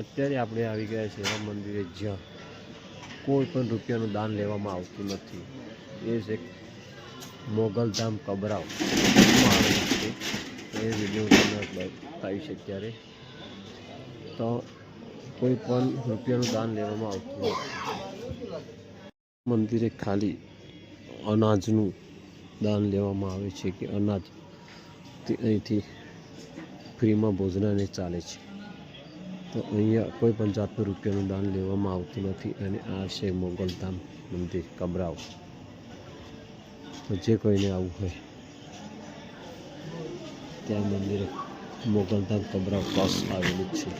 અત્યારે આપણે આવી ગયા છે એવા મંદિરે જ્યાં કોઈ પણ રૂપિયાનું દાન લેવામાં આવતું નથી. એ છે મોગલધામ કબરાવ છે. એ વિડીયો તમને બતાવી છે ત્યારે તો કોઈ પણ રૂપિયાનું દાન લેવામાં આવતું નથી. મંદિરે ખાલી અનાજનું દાન લેવામાં આવે છે કે અનાજ તે અહીંથી ફ્રીમાં ભોજનાને ચાલે છે. તો અહીંયા કોઈ પણ જાતનું રૂપિયાનું દાન લેવામાં આવતું નથી. અને આ છે મોગલધામ મંદિર કબરાવ. તો જે કોઈને આવવું હોય ત્યાં મંદિરે મોગલધામ કબરાવ પાસ આવેલું છે.